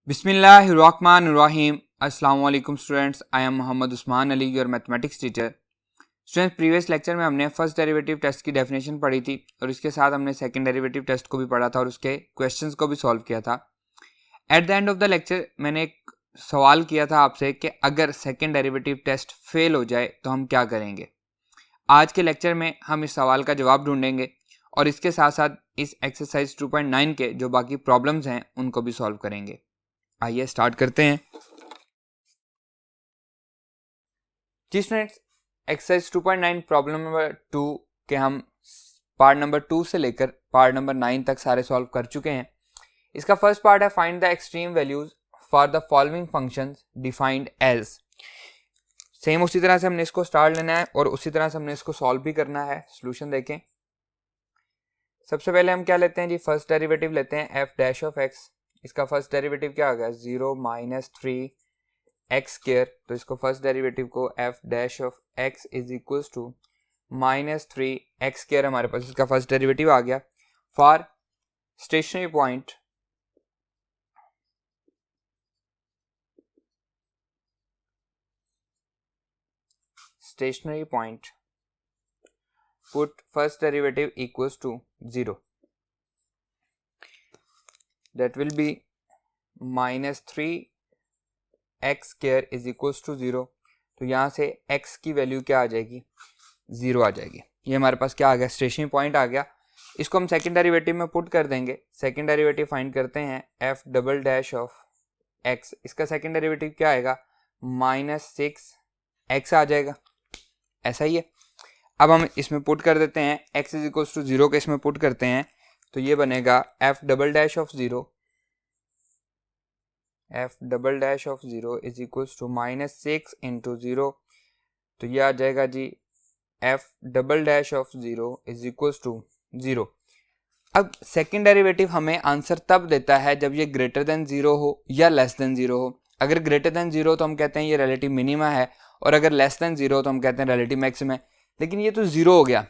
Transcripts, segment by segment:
बिस्मिल्लाहिर्रहमानिर्रहीम। अस्सलाम वालेकुम students, I am Mohammad Usman Ali, your mathematics teacher. Students, previous lecture में हमने फर्स्ट डेरिवेटिव टेस्ट की डेफिनेशन पढ़ी थी और इसके साथ हमने सेकंड डेरिवेटिव टेस्ट को भी पढ़ा था और उसके क्वेश्चंस को भी सॉल्व किया था। At the end of the lecture मैंने एक सवाल किया था आपसे कि अगर सेकंड डेरिवेटिव टेस्ट फेल हो जाए तो हम क्या करेंगे। आज के लेक्चर में हम इस सवाल का जवाब ढूंढेंगे और इसके साथ साथ इस एक्सरसाइज 2.9 के जो बाकी प्रॉब्लम्स हैं उनको भी सॉल्व करेंगे। आइए स्टार्ट करते हैं। जी स्टूडेंट्स, एक्सरसाइज 2.9 प्रॉब्लम नंबर 2 के हम पार्ट नंबर 2 से लेकर पार्ट नंबर 9 तक सारे सॉल्व कर चुके हैं। इसका फर्स्ट पार्ट है find the extreme values for the following functions defined as. Same उसी तरह से हमने इसको स्टार्ट लेना है और उसी तरह से हमने इसको सॉल्व भी करना है। सोल्यूशन देखें। सबसे पहले हम क्या लेते हैं जी, फर्स्ट डेरिवेटिव लेते हैं एफ डैश ऑफ एक्स। इसका फर्स्ट डेरिवेटिव क्या आ गया, 0 माइनस 3 एक्स स्क्वायर। तो इसको फर्स्ट डेरिवेटिव को f dash of x is equals to minus 3 x square हमारे पास इसका फर्स्ट डेरिवेटिव आ गया। For stationary point put first derivative equals to 0, that will be minus 3 x square is equals to 0। तो यहाँ से x की वैल्यू क्या आ जाएगी, 0 आ जाएगी। ये हमारे पास क्या आ गया, स्टेशनरी पॉइंट आ गया। इसको हम सेकंड डेरिवेटिव में पुट कर देंगे। सेकंड डेरिवेटिव फाइंड करते हैं f double dash of x। इसका सेकंड डेरिवेटिव क्या आएगा, माइनस 6 x आ जाएगा। ऐसा ही है। अब हम इसमें पुट कर देते हैं x इज इक्वल्स टू 0 के इसमें पुट करते हैं तो ये बनेगा f double dash of 0 is equals to minus 6 into 0। तो ये आ जाएगा जी f double dash of 0 is equals to 0। अब सेकेंड डेरिवेटिव हमें आंसर तब देता है जब ये ग्रेटर देन 0 हो या लेस देन 0 हो। अगर ग्रेटर देन 0 तो हम कहते हैं ये रिलेटिव मिनिमा है और अगर लेस देन 0 तो हम कहते हैं रिलेटिव मैक्सिमम है। लेकिन ये तो 0 हो गया।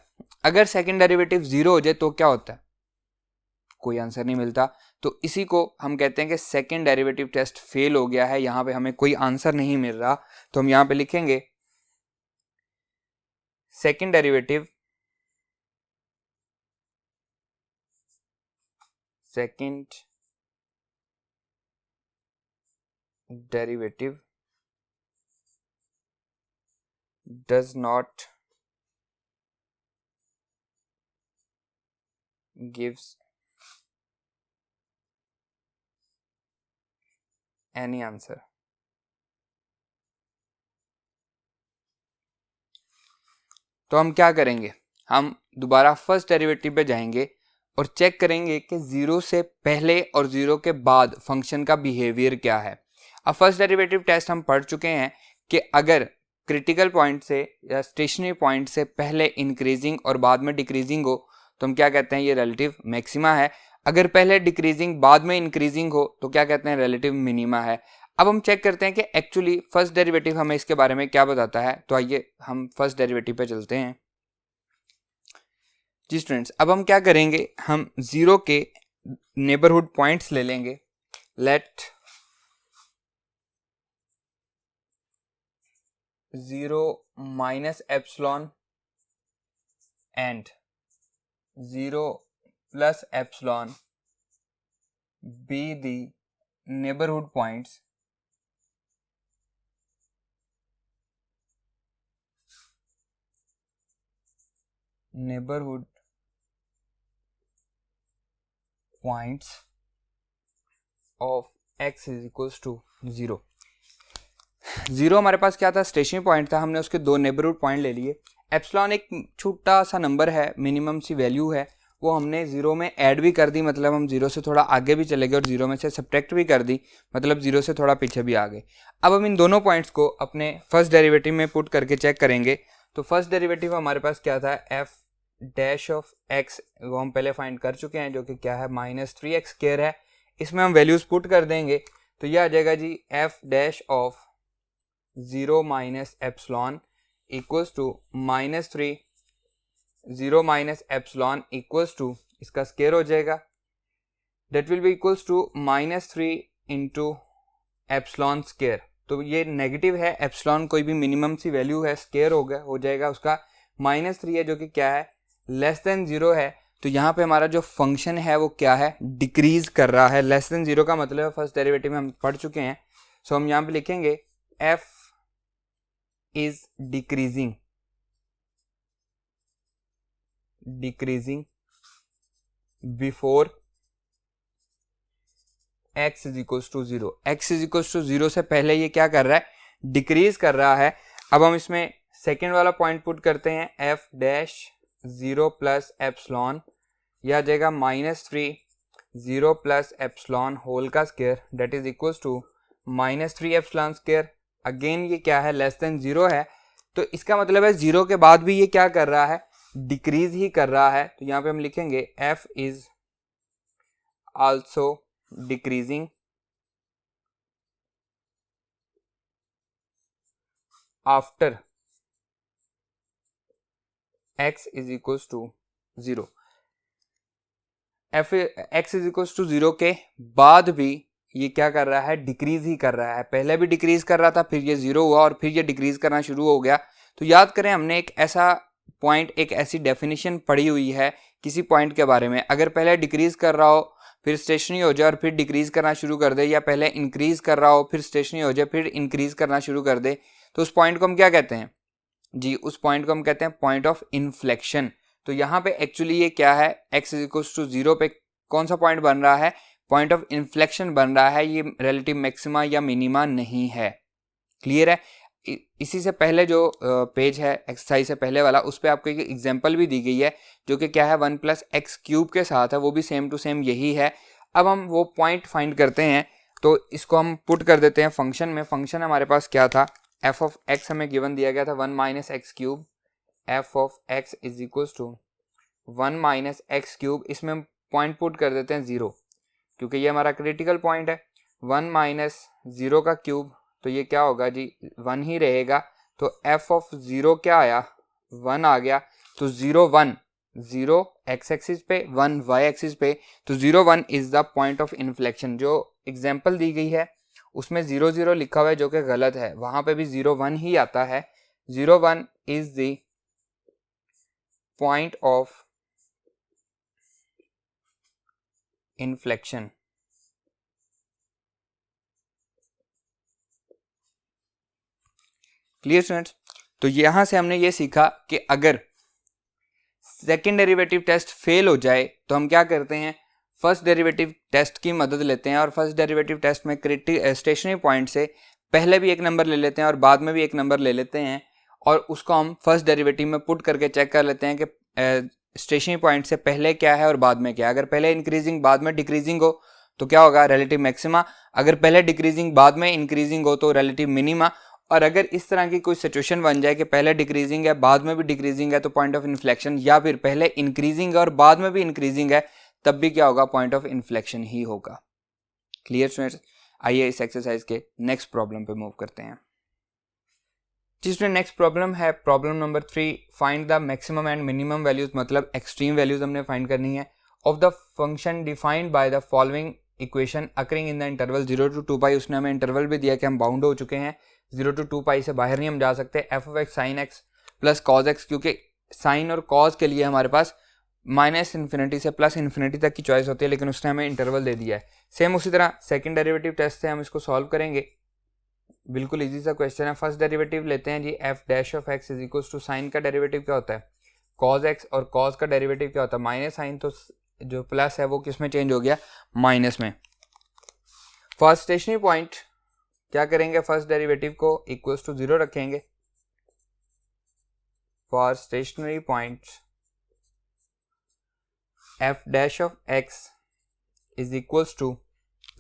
अगर सेकेंड डेरिवेटिव 0 हो जाए तो क्या होता है, कोई आंसर नहीं मिलता। तो इसी को हम कहते हैं कि सेकेंड डेरिवेटिव टेस्ट फेल हो गया है। यहाँ पे हमें कोई आंसर नहीं मिल रहा तो हम यहाँ पे लिखेंगे second derivative does not gives any answer। तो हम क्या करेंगे, हम दोबारा फर्स्ट डेरिवेटिव पे जाएंगे और चेक करेंगे कि 0 से पहले और 0 के बाद फंक्शन का बिहेवियर क्या है। अब फर्स्ट डेरिवेटिव टेस्ट हम पढ़ चुके हैं कि अगर क्रिटिकल पॉइंट से या स्टेशनरी पॉइंट से पहले इंक्रीजिंग और बाद में डिक्रीजिंग हो तो हम क्या कहते हैं, ये रिलेटिव मैक्सिमा है। अगर पहले डिक्रीजिंग बाद में इंक्रीजिंग हो तो क्या कहते हैं, रिलेटिव मिनिमा है। अब हम चेक करते हैं कि एक्चुअली फर्स्ट डेरिवेटिव हमें इसके बारे में क्या बताता है। तो आइए हम फर्स्ट डेरिवेटिव पे चलते हैं। जी स्टूडेंट्स, अब हम क्या करेंगे, हम 0 के नेबरहुड पॉइंट्स ले लेंगे। Let 0 minus epsilon and 0 plus epsilon be the neighborhood points of x is equals to 0। 0 हमारे पास क्या था, स्टेशनरी पॉइंट था। हमने उसके दो नेबरहुड पॉइंट ले लिए। एप्सिलॉन एक छोटा सा नंबर है, मिनिमम सी वैल्यू है, वो हमने 0 में ऐड भी कर दी, मतलब हम 0 से थोड़ा आगे भी चले गए और 0 में से सब्ट्रैक्ट भी कर दी, मतलब 0 से थोड़ा पीछे भी आ गए। अब हम इन दोनों पॉइंट्स को अपने फर्स्ट डेरिवेटिव में पुट करके चेक करेंगे। तो फर्स्ट डेरिवेटिव हमारे पास क्या था, एफ डैश ऑफ एक्स, वो हम पहले फाइंड कर चुके हैं, जो कि क्या है, माइनस 3 एक्स स्क्वायर है। इसमें हम वैल्यूज पुट कर देंगे तो यह आ जाएगा जी f dash of 0 minus epsilon equals to minus 3, 0 minus epsilon equals to, इसका स्क्वायर हो जाएगा, that will be equals to -3 into epsilon square, तो ये नेगेटिव है, एप्सिलॉन कोई भी मिनिमम सी वैल्यू है, स्केयर हो जाएगा उसका -3 है जो कि क्या है लेस देन 0 है। तो यहाँ पे हमारा जो फंक्शन है वो क्या है डिक्रीज कर रहा है। लेस देन 0 का मतलब है फर्स्ट डेरिवेटिव में हम पढ़ चुके हैं। सो हम यहाँ पे लिखेंगे f is decreasing before x is equals to 0। x is equals to 0 से पहले ये क्या कर रहा है डिक्रीज कर रहा है। अब हम इसमें सेकेंड वाला पॉइंट पुट करते हैं f डैश 0 प्लस एप्सिलॉन, यह आ जाएगा -3 0 प्लस एप्सिलॉन होल का square that is equals to -3 epsilon square. Again ये क्या है लेस देन 0 है, तो इसका मतलब है 0 के बाद भी ये क्या कर रहा है डिक्रीज ही कर रहा है। तो यहाँ पे हम लिखेंगे f is also decreasing after x is equals to 0। x is equals to 0 के बाद भी ये क्या कर रहा है डिक्रीज ही कर रहा है। पहले भी डिक्रीज कर रहा था, फिर ये 0 हुआ और फिर ये डिक्रीज करना शुरू हो गया। तो याद करें हमने एक ऐसा पॉइंट, एक ऐसी डेफिनेशन पढ़ी हुई है किसी पॉइंट के बारे में, अगर पहले डिक्रीज कर रहा हो फिर स्टेशनरी हो जाए और फिर डिक्रीज करना शुरू कर दे, या पहले इंक्रीज कर रहा हो फिर स्टेशनरी हो जाए फिर इंक्रीज करना शुरू कर दे, तो उस पॉइंट को हम क्या कहते हैं जी, उस पॉइंट को हम कहते हैं पॉइंट ऑफ इन्फ्लेक्शन। तो यहाँ पे एक्चुअली ये क्या है x इज इक्वल्स टू 0 पे कौन सा पॉइंट बन रहा है पॉइंट ऑफ इन्फ्लेक्शन बन रहा है, ये रिलेटिव मैक्सिमा या मिनिमा नहीं है। क्लियर है। इसी से पहले जो पेज है एक्सरसाइज से पहले वाला, उस पर आपको एक एग्जांपल भी दी गई है जो कि क्या है 1 प्लस एक्स क्यूब के साथ है, वो भी सेम टू सेम यही है। अब हम वो पॉइंट फाइंड करते हैं, तो इसको हम पुट कर देते हैं फंक्शन में। फंक्शन हमारे पास क्या था f ऑफ x हमें गिवन दिया गया था 1 minus x cube, f of x is equals to 1 minus x cube, इसमें हम पॉइंट पुट कर देते हैं 0 क्योंकि ये हमारा क्रिटिकल पॉइंट है। 1 माइनस 0 का क्यूब, तो ये क्या होगा जी 1 ही रहेगा। तो f ऑफ 0 क्या आया 1 आ गया। तो 0 1 0 x एक्सिस पे 1 y एक्सिस पे, तो 0 1 is the point of inflection. जो एग्जांपल दी गई है उसमें 0 0 लिखा हुआ है जो कि गलत है, वहां पे भी 0 1 ही आता है। 0 1 is the point of inflection. Clear students. तो यहां से हमने ये सीखा कि अगर सेकेंड डेरिवेटिव टेस्ट फेल हो जाए तो हम क्या करते हैं फर्स्ट डेरिवेटिव टेस्ट की मदद लेते हैं, और फर्स्ट डेरिवेटिव टेस्ट में स्टेशनरी पॉइंट से पहले भी एक नंबर ले लेते हैं और बाद में भी एक नंबर ले लेते हैं, और उसको हम फर्स्ट डेरिवेटिव में पुट करके चेक कर लेते हैं कि स्टेशनरी पॉइंट से पहले क्या है और बाद में क्या है। अगर पहले इंक्रीजिंग बाद में डिक्रीजिंग हो तो क्या होगा रिलेटिव मैक्सिमा, अगर पहले डिक्रीजिंग बाद में इंक्रीजिंग हो तो रिलेटिव मिनिमा। और अगर इस तरह की कोई सिचुएशन बन जाए कि पहले डिक्रीजिंग है बाद में भी डिक्रीजिंग है तो पॉइंट ऑफ इन्फ्लेक्शन, या फिर पहले इंक्रीजिंग है और बाद में भी इंक्रीजिंग है तब भी क्या होगा पॉइंट ऑफ इन्फ्लेक्शन ही होगा। Clear students. आइए इस एक्सरसाइज के नेक्स्ट प्रॉब्लम पे मूव करते हैं। जिसमें नेक्स्ट प्रॉब्लम है problem number 3, find the maximum and minimum values, मतलब एक्सट्रीम वैल्यूज हमने फाइंड करनी है of the function defined by the following equation occurring in the interval 0 to 2 पाई। उसने हमें इंटरवल भी दिया कि हम बाउंड हो चुके हैं 0 to 2 पाई से बाहर नहीं हम जा सकते। F of x sign x plus cos x, क्योंकि साइन और कॉज के लिए हमारे पास माइनस इन्फिनिटी से प्लस इन्फिनिटी तक की चॉइस होती है, लेकिन उसने हमें इंटरवल दे दिया है। सेम उसी तरह सेकंड डेरिवेटिव टेस्ट से हम इसको सॉल्व करेंगे। बिल्कुल इजी सा क्वेश्चन है। फर्स्ट डेरिवेटिव लेते हैं जी, f dash of x is equal to sine का डेरिवेटिव क्या होता है कॉज एक्स, और कॉज का डेरिवेटिव क्या होता है माइनस साइन, तो जो प्लस है वो किस में चेंज हो गया माइनस में। फर्स्ट स्टेशनरी पॉइंट क्या करेंगे फर्स्ट डेरिवेटिव को इक्वल्स टू 0 रखेंगे। For stationary point f dash of x is equals to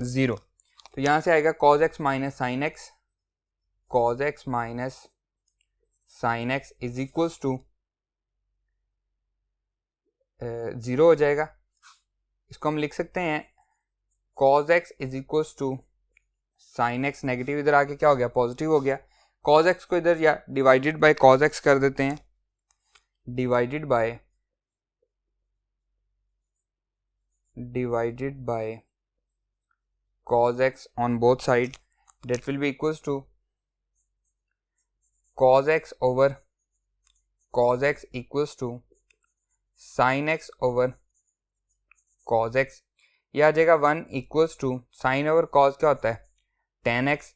0, तो यहां से आएगा cos x minus sine x, cos x minus sine x is equals to 0 हो जाएगा। इसको हम लिख सकते हैं cos x is equals to sine x, negative इधर आके क्या हो गया पॉजिटिव हो गया। cos x को इधर या डिवाइडेड बाय cos x कर देते हैं, divided by cos x on both side, that will be equals to cos x over cos x equals to sin x over cos x. यह आ जाएगा 1 equals to sine over cos क्या होता है tan x.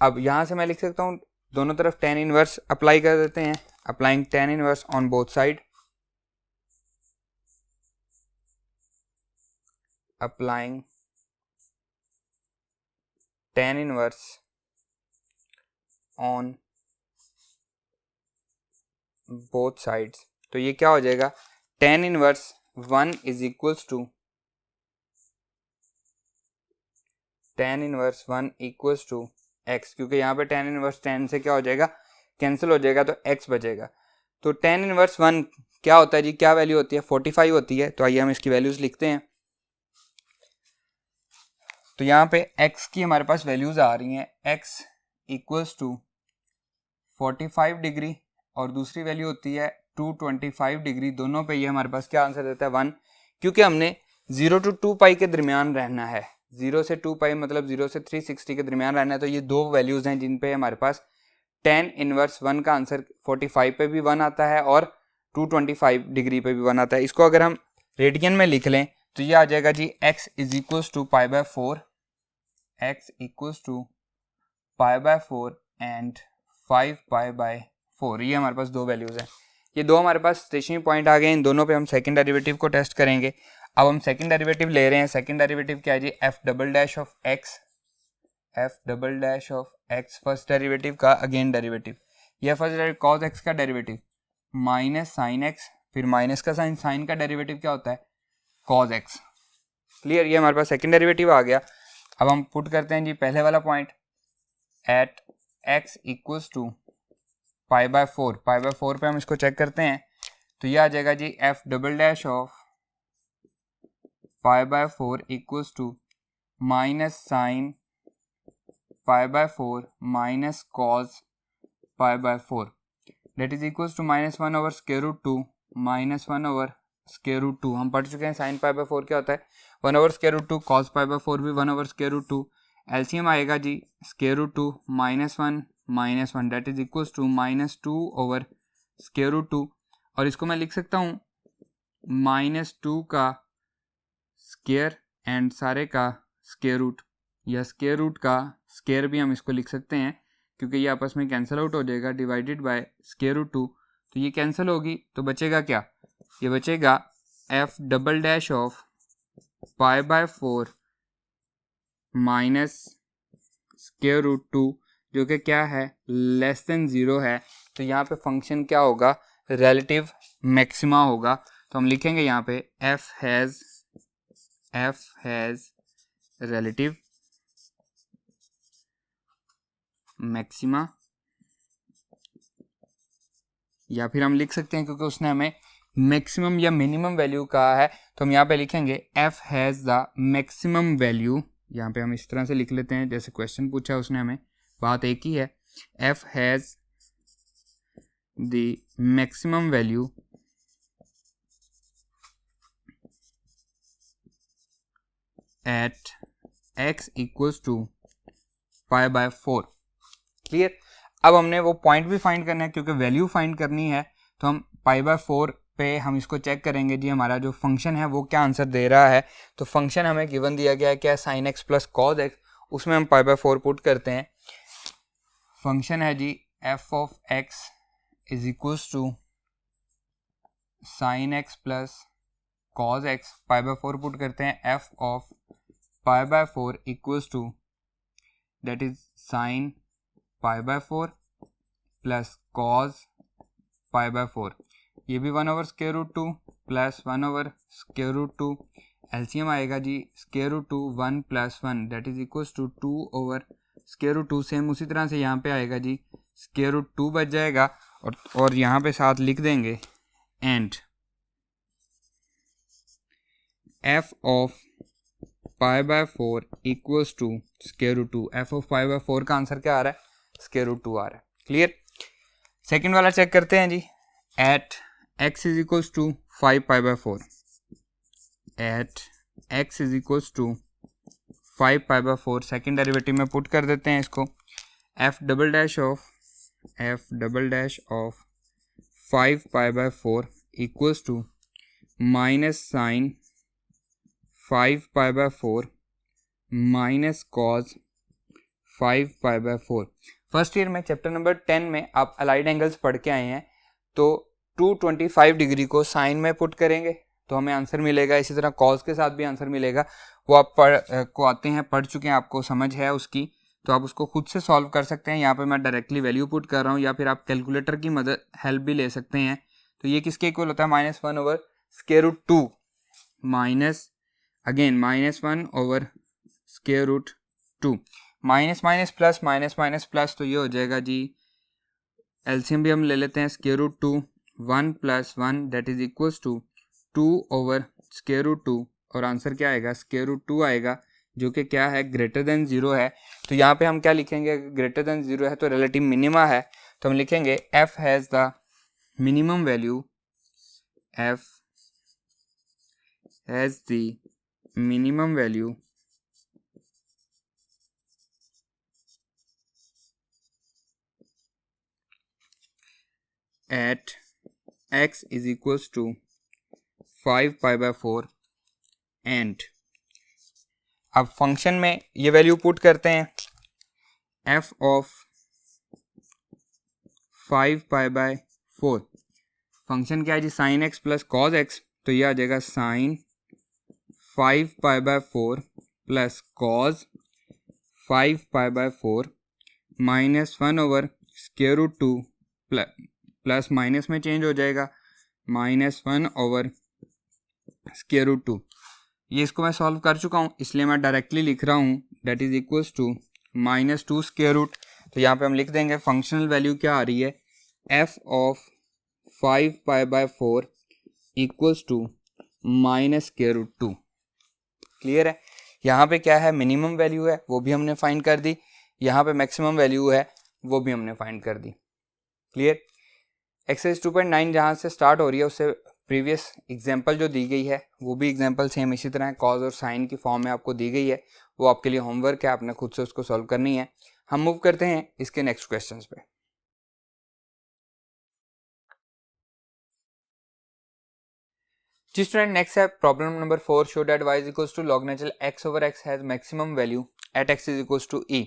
अब यहाँ से मैं लिख सकता हूँ दोनों तरफ tan इनवर्स अप्लाई कर देते हैं. Applying tan inverse on both side. Applying tan inverse on both sides. तो ये क्या हो जाएगा tan inverse 1 is equals to tan inverse 1 equals to x, क्योंकि यहाँ पे tan इनवर्स tan से क्या हो जाएगा कैंसिल हो जाएगा तो x बचेगा. तो tan इनवर्स 1 क्या होता है जी, क्या वैल्यू होती है 45 होती है. तो आइए हम इसकी वैल्यूज लिखते हैं. तो यहाँ पे x की हमारे पास वैल्यूज आ रही हैं x इक्वल्स टू 45 डिग्री और दूसरी वैल्यू होती है 225 डिग्री. दोनों पे ये हमारे पास क्या आंसर देता है 1, क्योंकि हमने 0 to 2 पाई के दरमियान रहना है. 0 से 2 पाई मतलब 0 से 360 के दरमियान रहना है. तो ये दो वैल्यूज हैं जिन पे हमारे पास tan इनवर्स 1 का आंसर 45 पे भी 1 आता है और 225 डिग्री पे भी 1 आता है. इसको अगर हम रेडियन में लिख लें तो ये आ जाएगा जी x is equals to pi by 4, x equals to pi by 4 and 5 pi by 4. ये हमारे पास दो वैल्यूज हैं. ये दो हमारे पास स्टेशनरी पॉइंट आ गए. इन दोनों पे हम सेकंड डेरिवेटिव को टेस्ट करेंगे. अब हम सेकंड डेरिवेटिव ले रहे हैं. सेकंड डेरिवेटिव क्या है जी f double dash of x first derivative का अगेन डेरिवेटिव. यह फर्स्ट डेरिवेटिव cos x का डेरिवेटिव माइनस साइन x, फिर माइनस का साइन, साइन का डेरिवेटिव क्या होता है cos x. क्लियर, ये हमारे पास सेकंड डेरिवेटिव आ गया. अब हम पुट करते हैं जी पहले वाला point at x equals to pi by 4. Pi by 4 पे हम इसको चेक करते हैं तो ये आ जाएगा जी f double dash of pi by 4 equals to minus sine pi by 4 minus cos pi by 4 that is equals to minus 1 over square root 2 minus 1 over square root 2. हम पढ़ चुके हैं साइन पाई बाय 4 क्या होता है 1 over square root 2, cos pi by 4 भी 1 over square root 2. LCM आएगा जी square root 2 minus 1 that is equals to minus 2 over square root 2. और इसको मैं लिख सकता हूँ माइनस 2 का स्क्वायर एंड सारे का स्क्वायर रूट, या स्क्वायर रूट का स्क्वायर भी हम इसको लिख सकते हैं क्योंकि ये आपस में कैंसिल आउट हो जाएगा डिवाइडेड बाय स्क्वायर रूट 2. तो ये कैंसिल होगी तो बचेगा क्या, ये बचेगा f double dash of pi by 4 minus square root 2 जो कि क्या है लेस देन 0 है. तो यहाँ पे फंक्शन क्या होगा रिलेटिव मैक्सिमा होगा. तो हम लिखेंगे यहाँ पे f हैज़ रिलेटिव मैक्सिमा, या फिर हम लिख सकते हैं क्योंकि उसने हमें मैक्सिमम या मिनिमम वैल्यू कहा है तो हम यहाँ पे लिखेंगे f has the maximum value. यहाँ पे हम इस तरह से लिख लेते हैं जैसे क्वेश्चन पूछा है उसने हमें, बात एक ही है. f has the maximum value at x equals to pi by 4. Clear. अब हमने वो पॉइंट भी फाइंड करना है क्योंकि वैल्यू फाइंड करनी है. तो हम पाई बाय 4 पे हम इसको चेक करेंगे जी हमारा जो फंक्शन है वो क्या आंसर दे रहा है. तो फंक्शन हमें गिवन दिया गया है क्या sign x plus cos x, उसमें हम पाई बाय 4 पुट करते हैं. फंक्शन है जी f of x is equals to sine x plus cos x. Pi by 4 put करते हैं f of pi by 4 equals to that is sine pi by 4 plus cos pi by 4. ये भी 1 over square root 2 plus 1 over square root 2. LCM आएगा जी square root 2 1 plus 1 that is equals to 2 over square root 2. Same उसी तरह से यहाँ पे आएगा जी स्क्वायर रूट 2 बच जाएगा और यहाँ पे साथ लिख देंगे and F of pi by 4 equals to square root 2. F of pi by 4 का आंसर क्या आ रहा है स्क्वायर रूट 2 आ रहा है. क्लियर. सेकेंड वाला चेक करते हैं जी at x is equals to 5 pi by 4. At x is equals to 5π/4 second derivative में पुट कर देते हैं इसको, f double dash of 5π/4 equals to minus sine 5π/4 minus cos 5π/4। First year में चैप्टर नंबर 10 में आप अलाइड एंगल्स पढ़ के आए हैं, तो 225 डिग्री को साइन में पुट करेंगे तो हमें आंसर मिलेगा। इसी तरह कॉज के साथ भी आंसर मिलेगा, वो आप पढ़ चुके हैं, आपको समझ है उसकी, तो आप उसको खुद से सॉल्व कर सकते हैं। यहाँ पे मैं डायरेक्टली वैल्यू पुट कर रहा हूँ, या फिर आप कैलकुलेटर की मदद हेल्प भी ले सकते हैं। तो ये किसके इक्वल होता है, -1/√2 minus again -1/√2 minus minus plus minus plus, तो ये हो जाएगा जी, एलसीएम भी हम ले लेते हैं, √2 1 + 1 दैट इज इक्वल्स टू 2/√2 और आंसर क्या आएगा, √2 आएगा, जो कि क्या है, ग्रेटर देन 0 है। तो यहाँ पे हम क्या लिखेंगे, ग्रेटर देन 0 है तो रिलेटिव मिनिमा है, तो हम लिखेंगे f has the minimum value, f has the minimum value at x is equals to 5π/4 and अब फंक्शन में ये वैल्यू पुट करते हैं, f ऑफ 5π/4 फंक्शन क्या है जी, sine x plus cos x, तो ये आ जाएगा sine 5π/4 plus cos 5π/4 -1/√2 plus minus में चेंज हो जाएगा, -1/√2। ये इसको मैं सॉल्व कर चुका हूँ, इसलिए मैं डायरेक्टली लिख रहा हूँ, दैट इज इक्वल्स टू -2 तो यहाँ पे हम लिख देंगे फंक्शनल वैल्यू क्या आ रही है, f of 5π/4 equals to -√2। Clear है। यहाँ पे क्या है, मिनिमम वैल्यू है वो भी हमने फाइंड कर दी, यहाँ पे मैक्सिमम वैल्यू है वो भी हमने फाइंड कर दी। क्लियर। एक्सरसाइज 2.9 जहाँ से स्टार्ट हो रही है उससे प्रीवियस एग्जांपल जो दी गई है वो भी एग्जांपल सेम इसी तरह कॉज और साइन की फॉर्म में आपको दी गई है, वो आपके लिए होमवर्क है, आपने खुद से उसको सॉल्व करनी है। हम मूव करते हैं इसके नेक्स्ट क्वेश्चंस पे। जी स्टूडेंट, नेक्स्ट है problem number 4, show that y is equals to log natural x/x has maximum value at x is equals to e।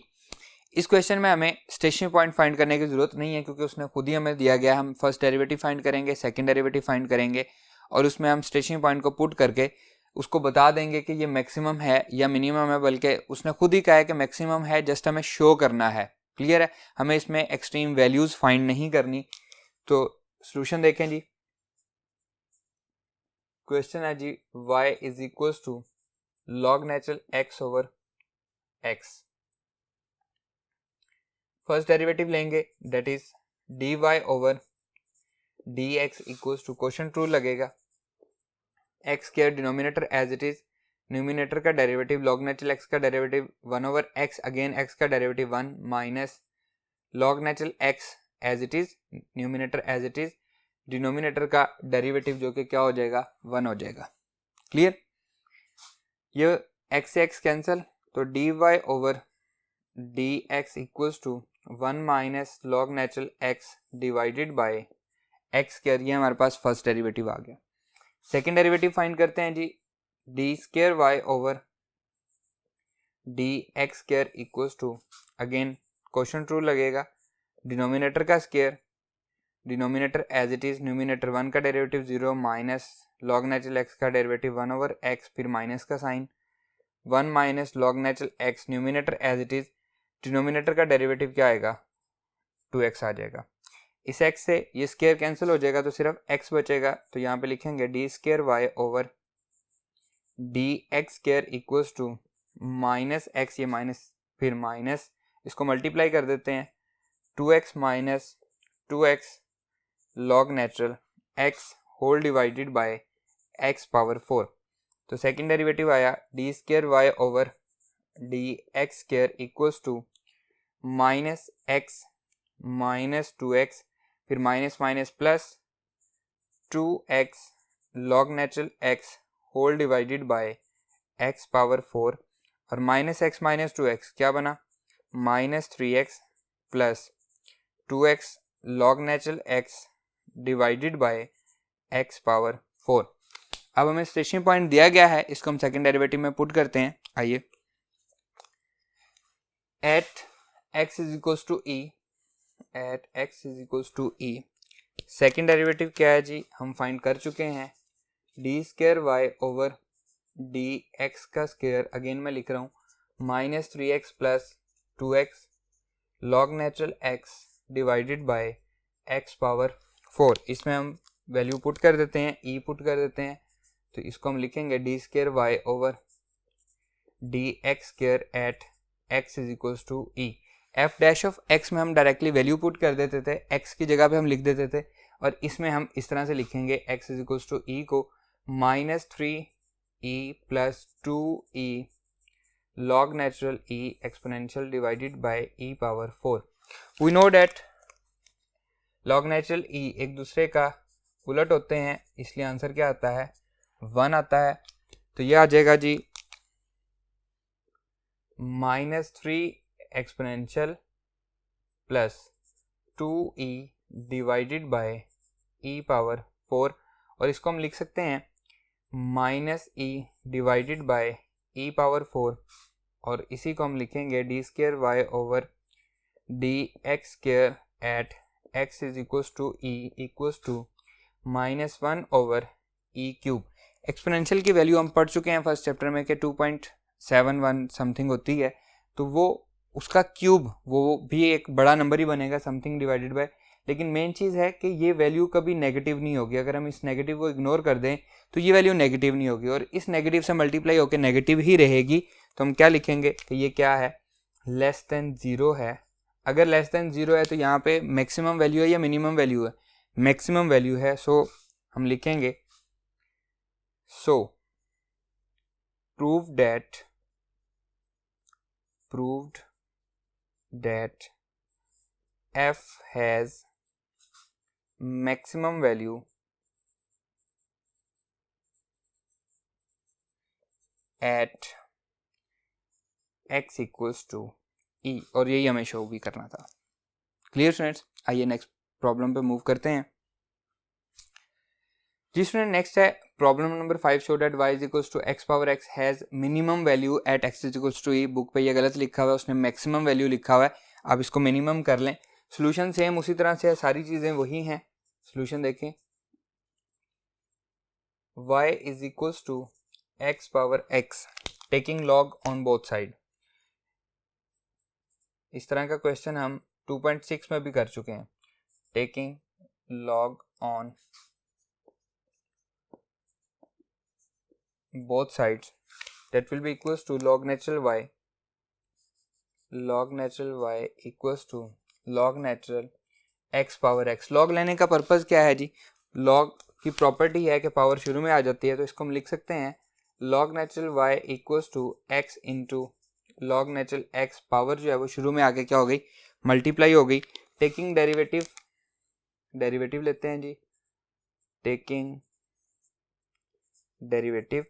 इस क्वेश्चन में हमें स्टेशनरी पॉइंट फाइंड करने की जरूरत नहीं है, क्योंकि उसने खुद ही हमें दिया गया है। हम फर्स्ट डेरिवेटिव फाइंड करेंगे, सेकंड डेरिवेटिव फाइंड करेंगे और उसमें हम स्टेशनरी पॉइंट को पुट करके उसको बता देंगे कि ये मैक्सिमम है या मिनिमम है, बल्कि उसने खुद ही कहा है कि मैक्सिमम है, जस्ट हमें शो करना है। क्लियर है, हमें इसमें एक्सट्रीम वैल्यूज फाइंड नहीं करनी। तो सोल्यूशन देखें जी, क्वेश्चन है जी y is equals to log natural x/x। First derivative लेंगे, that is dy/dx equals to, quotient true लगेगा, x square denominator as it is, numerator का डेरिवेटिव log natural x का डेरिवेटिव 1/x, अगेन x का derivative 1 minus log natural x as it is, numerator as it is, denominator का derivative जो कि क्या हो जाएगा, 1 हो जाएगा। क्लियर। ये x से x कैंसिल, तो dy/dx equals to 1 minus log natural x divided by x square, ये हमारे पास फर्स्ट डेरिवेटिव आ गया। सेकंड डेरिवेटिव फाइंड करते हैं जी, d²y/dx square equals to, again question true लगेगा, डिनोमिनेटर का square, denominator as it is, numerator 1 का derivative 0 minus log natural x का डेरिवेटिव 1/x, फिर माइनस का sign 1 minus log natural x, numerator as it is, denominator का derivative क्या आएगा, 2x आ जाएगा। इस x से ये स्क्वायर कैंसिल हो जाएगा तो सिर्फ x बचेगा, तो यहाँ पे लिखेंगे d²y/dx square equals to -x, ये माइनस फिर माइनस, इसको मल्टीप्लाई कर देते हैं, 2x minus 2x log natural x whole divided by x power 4। तो सेकंड डेरिवेटिव आया d²y/dx square equals to -x minus 2x, फिर minus minus plus 2x log natural x whole divided by x power 4 और minus X minus 2x क्या बना, minus 3x plus 2x log natural x divided by x power 4। अब हमें stationary point दिया गया है, इसको हम सेकंड डेरिवेटिव में पुट करते हैं। आइए, at x is equals to e, at x is equals to e, second derivative क्या है जी, हम फाइंड कर चुके हैं, D square Y over D X का स्क्वायर, अगेन मैं लिख रहा हूँ, minus 3x plus 2x log natural x divided by x power 4। इसमें हम वैल्यू पुट कर देते हैं, e पुट कर देते हैं, तो इसको हम लिखेंगे D square Y over D x square at x is equals to e। F dash of x में हम डायरेक्टली वैल्यू पुट कर देते थे, x की जगह पे हम लिख देते थे, और इसमें हम इस तरह से लिखेंगे x is equals to e को minus 3e plus 2e log natural e exponential divided by e power 4। We know that log natural e एक दूसरे का उलट होते हैं, इसलिए आंसर क्या आता है, 1 आता है। तो ये आ जाएगा जी minus 3 exponential plus 2e divided by e power 4, और इसको हम लिख सकते हैं minus e divided by e power 4, और इसी को हम लिखेंगे D square Y over D x square at x is equals to e equals to minus 1 over e cube. Exponential की वैल्यू हम पढ़ चुके हैं फर्स्ट चैप्टर में कि 2.71 समथिंग होती है, तो वो उसका क्यूब वो भी एक बड़ा नंबर ही बनेगा, समथिंग डिवाइडेड बाय, लेकिन मेन चीज़ है कि ये वैल्यू कभी नेगेटिव नहीं होगी। अगर हम इस नेगेटिव को इग्नोर कर दें तो ये वैल्यू नेगेटिव नहीं होगी, और इस नेगेटिव से मल्टीप्लाई होकर नेगेटिव ही रहेगी। तो हम क्या लिखेंगे कि ये क्या है, लेस देन 0 है। अगर लेस देन 0 है तो यहाँ पे मैक्सिमम वैल्यू है या मिनिमम वैल्यू है, मैक्सिमम वैल्यू है। सो हम लिखेंगे so proved that f has maximum value at x equals to e, और यही हमें शो भी करना था। क्लियर स्टूडेंट्स, आइए नेक्स्ट प्रॉब्लम पे मूव करते हैं। जी स्टूडेंट, नेक्स्ट है problem number 5, show that y is equals to x power x has minimum value at x is equals to e। Book पे ये गलत लिखा हुआ है, उसने मैक्सिमम वैल्यू लिखा हुआ है, आप इसको मिनिमम कर लें। सोल्यूशन सेम उसी तरह से है, सारी चीजें वही हैं। सोल्यूशन देखें, y is equals to x power x taking log on both side. इस तरह का क्वेश्चन हम 2.6 में भी कर चुके हैं, taking log on both sides, that will be equals to log natural y equals to log natural x power x। log लेने का पर्पस क्या है जी, log की प्रॉपर्टी है कि पावर शुरू में आ जाती है, तो इसको हम लिख सकते हैं log natural y equals to x into log natural x, power जो है वो शुरू में आके क्या हो गई, मल्टीप्लाई हो गई। टेकिंग डेरिवेटिव लेते हैं जी, taking derivative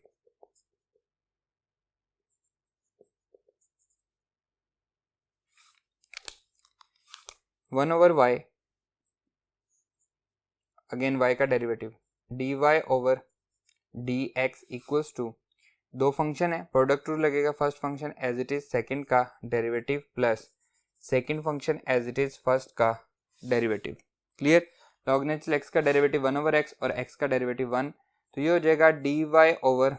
1 over y, again y का derivative dy over dx equals to, दो फंक्शन है, प्रोडक्ट रूल लगेगा, first function as it is second का derivative plus second function as it is first का derivative. Clear, log natural x का derivative 1 over x और x का derivative 1, तो ये हो जाएगा dy ओवर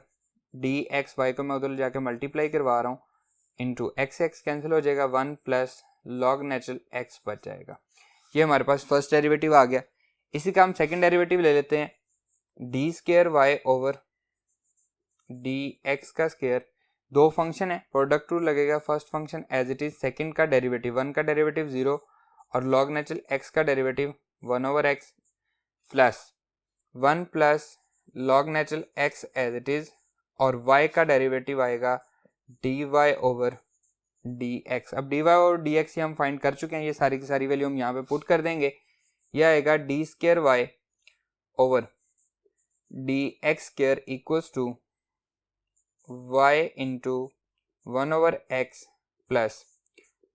dx, y को मैं उधर जाके मल्टीप्लाई करवा रहा हूँ, इंटू x कैंसिल हो जाएगा, 1 प्लस log नेचुरल x बच जाएगा। ये हमारे पास फर्स्ट डेरिवेटिव आ गया। इसी का हम सेकंड डेरिवेटिव ले लेते हैं, D square Y over D X का स्क्वायर, दो फंक्शन है, प्रोडक्ट रूल लगेगा, first function as it is second का डेरिवेटिव 1 का डेरिवेटिव 0 और log नेचुरल x का derivative 1 over x plus 1 plus log natural x as it is, और y का डेरिवेटिव आएगा dy ओवर dx। अब dy और dx ही हम फाइंड कर चुके हैं, ये सारी की सारी वैल्यू हम यहाँ पे पुट कर देंगे। यह आएगा D square Y over D x square equals to y into 1/x plus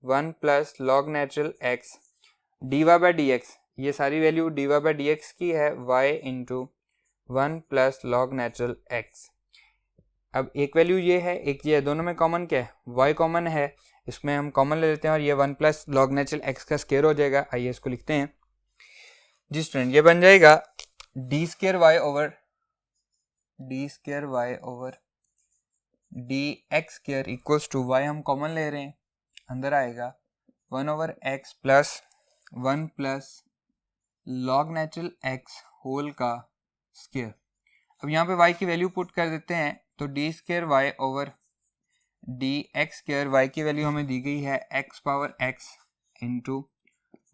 1 plus log natural x dy/dx, ये सारी वैल्यू dy/dx की है y into 1 plus log natural x। अब एक वैल्यू ये है, एक ये है, दोनों में कॉमन क्या है, y कॉमन है, इसमें हम कॉमन ले लेते हैं और ये 1 प्लस लॉग नेचुरल x का स्क्वायर हो जाएगा। आइए इसको लिखते हैं जी स्टूडेंट, ये बन जाएगा d² over dx² equals to y हम कॉमन ले रहे हैं, अंदर आएगा 1/x plus 1 plus log natural x whole का स्क्वायर। अब यहाँ पे y की वैल्यू पुट कर देते हैं, तो d² ओवर dx² y की वैल्यू हमें दी गई है x power x into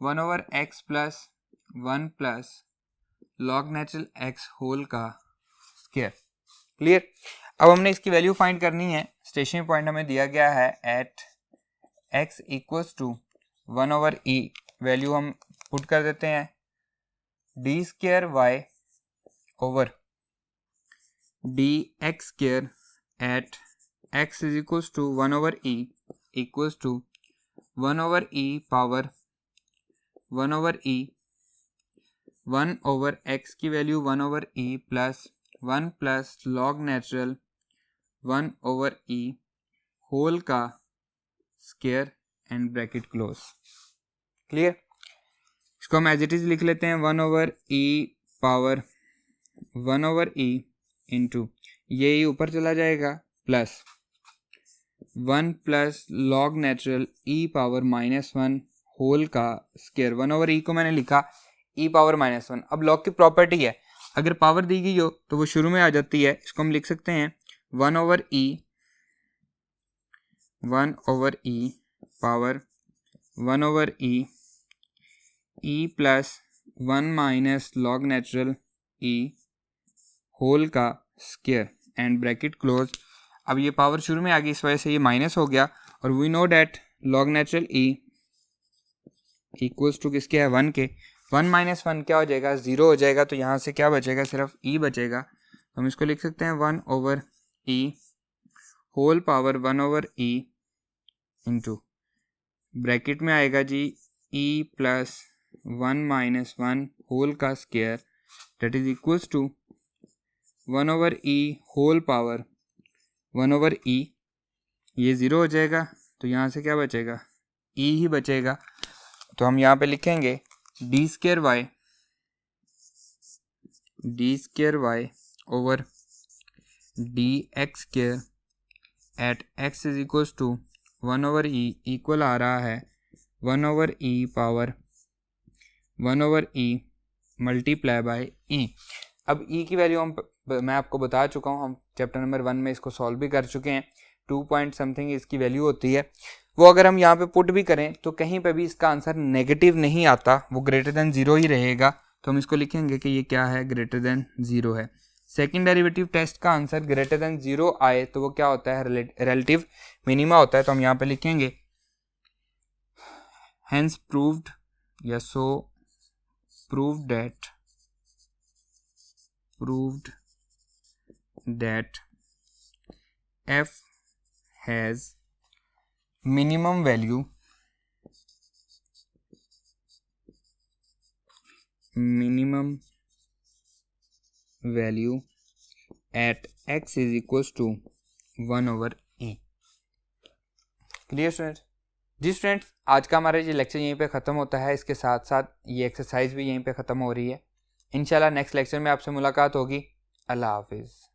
1/x plus 1 plus log natural x whole का स्क्वायर। क्लियर। अब हमने इसकी वैल्यू फाइंड करनी है। स्टेशनरी पॉइंट हमें दिया गया है at x equals to 1/e, value हम पुट कर देते हैं d² over dx² at x is equals to 1/e equals to 1/e power 1/e 1/x की value 1/e plus 1 plus log natural 1/e whole का square and bracket close. Clear. इसको हम as it is लिख लेते हैं 1/e power 1/e into ये ऊपर चला जाएगा plus 1 plus log natural e power -1 whole का स्क्वायर। 1/e को मैंने लिखा e पावर -1। अब लॉग की प्रॉपर्टी है, अगर पावर दी गई हो तो वो शुरू में आ जाती है। इसको हम लिख सकते हैं 1/e power 1/e e plus 1 minus log natural e whole का स्क्वायर एंड ब्रैकेट क्लोज। अब ये पावर शुरू में आ गई, इस वजह से ये माइनस हो गया, और we know that log natural e equals to किसके है, 1 के। 1 माइनस 1 क्या हो जाएगा, 0 हो जाएगा, तो यहाँ से क्या बचेगा, सिर्फ e बचेगा। तो हम इसको लिख सकते हैं 1/e whole power 1/e into bracket में आएगा जी e प्लस 1 माइनस 1 होल का square that is equals to 1/e whole power 1/e। ये 0 हो जाएगा, तो यहाँ से क्या बचेगा, e ही बचेगा। तो हम यहाँ पे लिखेंगे d² over dx² at x is equals to 1/e equal आ रहा है 1/e power 1/e multiply by e। अब e की वैल्यू मैं आपको बता चुका हूँ, हम चैप्टर नंबर 1 में इसको सॉल्व भी कर चुके हैं। 2 पॉइंट समथिंग इसकी वैल्यू होती है, वो अगर हम यहाँ पे पुट भी करें तो कहीं पे भी इसका आंसर नेगेटिव नहीं आता, वो ग्रेटर देन 0 ही रहेगा। तो हम इसको लिखेंगे कि ये क्या है, ग्रेटर देन 0 है। सेकंड डेरिवेटिव टेस्ट का आंसर ग्रेटर देन 0 आए तो वो क्या होता है, रिलेटिव मिनिमा होता है। तो हम यहाँ पे लिखेंगे हेंस प्रूव्ड या so proved that f has minimum value at x is equals to 1/e। Clear student. जी स्टूडेंट्स, आज का हमारा ये लेक्चर यहीं पे ख़त्म होता है, इसके साथ साथ ये एक्सरसाइज भी यहीं पे ख़त्म हो रही है। इंशाल्लाह नेक्स्ट लेक्चर में आपसे मुलाकात होगी। अल्लाह हाफिज़।